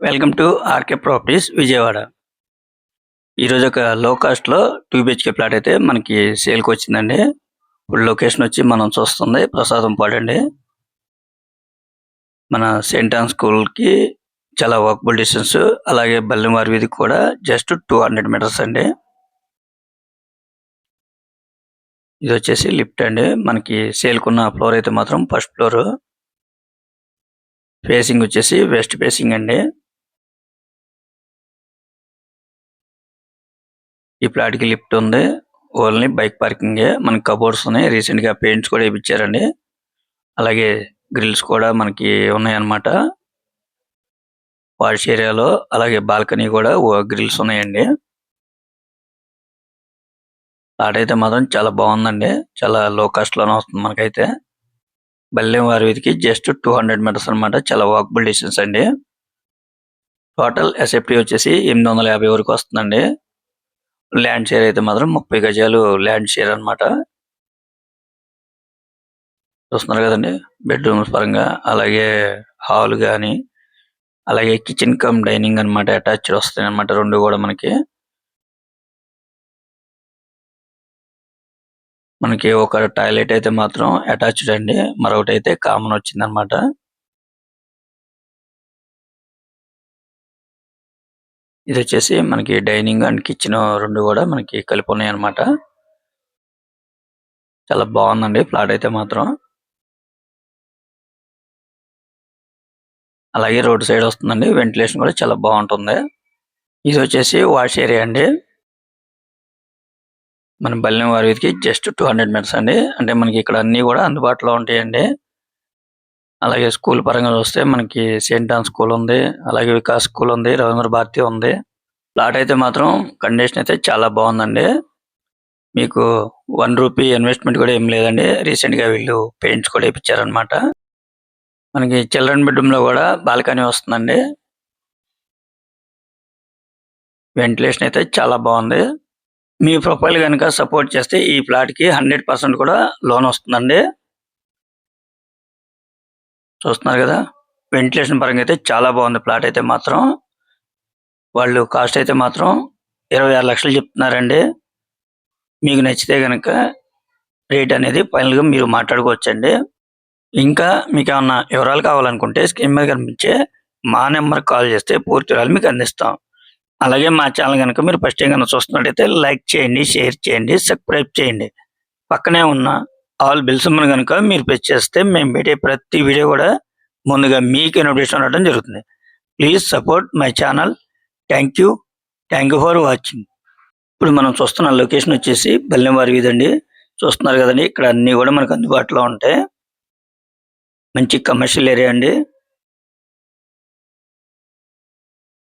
Welcome to RK properties Vijayawada. ఈరోజు ఒక లో కాస్ట్లో 2 బిహెచ్కే ప్లాట్ అయితే మనకి సేల్కి వచ్చిందండి. ఇప్పుడు లొకేషన్ వచ్చి మనం చూస్తుంది ప్రసాదం పాడండి. మన సెయింట్ ఆన్ స్కూల్కి చాలా వాకబుల్ డిస్టెన్స్, అలాగే బల్లిమార్ వీధికి కూడా జస్ట్ 200 మీటర్స్ అండి. ఇది వచ్చేసి లిఫ్ట్ అండి. మనకి సేల్కున్న ఫ్లోర్ అయితే మాత్రం ఫస్ట్ ఫ్లోర్. ఫేసింగ్ వచ్చేసి వెస్ట్ ఫేసింగ్ అండి. ఈ ఫ్లాట్ కి లిఫ్ట్ ఉంది. Only bike parking. మనకి కబోర్డ్స్ ఉన్నాయి. రీసెంట్ గా పెయింట్స్ కూడా వేయించారండి. అలాగే గ్రిల్స్ కూడా మనకి ఉన్నాయన్నమాట. వాష్ ఏరియాలో అలాగే బాల్కనీ కూడా గ్రిల్స్ ఉన్నాయండి. ఫ్లాట్ అయితే మాత్రం చాలా బాగుందండి. చాలా లో కాస్ట్ లోనే వస్తుంది మనకైతే. బల్లెంవారి వీధికి జస్ట్ 200 మీటర్స్ అనమాట. చాలా వాకబుల్ డిస్టెన్స్ అండి. టోటల్ ఎస్ఎఫ్టీ వచ్చేసి 850 వరకు వస్తుందండి. ల్యాండ్ షేర్ అయితే మాత్రం 30 గజాలు ల్యాండ్ షేర్ అన్నమాట. చూస్తున్నారు కదండి, బెడ్రూమ్స్ పరంగా అలాగే హాల్ గాని, అలాగే కిచెన్ కమ్ డైనింగ్ అన్నమాట. అటాచ్డ్ వస్తాయి అన్నమాట రెండు కూడా మనకి. ఒక టాయిలెట్ అయితే మాత్రం అటాచ్డ్ అండి, మరొకటి అయితే కామన్ వచ్చింది అన్నమాట. ఇది వచ్చేసి మనకి డైనింగ్ అండ్ కిచెన్ రెండు కూడా మనకి కలిపి ఉన్నాయి అన్నమాట. చాలా బాగుందండి ఫ్లాట్ అయితే మాత్రం. అలాగే రోడ్ సైడ్ వస్తుందండి. వెంటిలేషన్ కూడా చాలా బాగుంటుంది. ఇది వచ్చేసి వాష్ ఏరియా అండి. మన బల్లెంవారి వీధికి జస్ట్ 200 మీటర్స్ అండి. అంటే మనకి ఇక్కడ అన్ని కూడా అందుబాటులో ఉంటాయండి. అలాగే స్కూల్ పరంగా చూస్తే మనకి సెయింట్ ఆన్ స్కూల్ ఉంది, అలాగే వికాస్ స్కూల్ ఉంది, రవీంద్ర భారతి ఉంది. ప్లాట్ అయితే మాత్రం కండిషన్ అయితే చాలా బాగుందండి. మీకు 1 రూపీ ఇన్వెస్ట్మెంట్ కూడా ఏం లేదండి. రీసెంట్ గా వీళ్ళు పెయింట్స్ కూడా వేయించారనమాట. మనకి చిల్డ్రన్ బెడ్రూమ్ లో కూడా బాల్కనీ వస్తుందండి. వెంటిలేషన్ అయితే చాలా బాగుంది. మీ ప్రొఫైల్ కనుక సపోర్ట్ చేస్తే ఈ ప్లాట్ కి 100% కూడా లోన్ వస్తుందండి. చూస్తున్నారు కదా, వెంటిలేషన్ పరంగా అయితే చాలా బాగుంది ప్లాట్ అయితే మాత్రం. వాళ్ళు కాస్ట్ అయితే మాత్రం 26 లక్షలు చెప్తున్నారండి. మీకు నచ్చితే గనక రేట్ అనేది ఫైనల్ గా మీరు మాట్లాడుకోవచ్చండి. ఇంకా మీకు ఏమన్నా వివరాలు కావాలనుకుంటే స్క్రీన్ మీద కనిపించే మా నెంబర్ కాల్ చేస్తే పూర్తి వివరాలు మీకు అందిస్తాం. అలాగే మా ఛానల్ కనుక మీరు ఫస్ట్ టైం కనుక చూస్తున్నట్టయితే లైక్ చేయండి, షేర్ చేయండి, సబ్స్క్రైబ్ చేయండి. పక్కనే ఉన్న ఆల్ బిల్స్ కనుక మీరు ప్రెస్ చేస్తే మేము పెట్టే ప్రతి వీడియో కూడా ముందుగా మీకు నోటిఫికేషన్ రావడం జరుగుతుంది. Please support my channel. Thank you for watching. ఇప్పుడు మనం చూస్తున్న లొకేషన్ వచ్చేసి బల్లెంవారి వీధి అండి. చూస్తున్నారు కదండి, ఇక్కడ అన్ని కూడా మనకు అందుబాటులో ఉంటాయి. మంచి కమర్షియల్ ఏరియా అండి.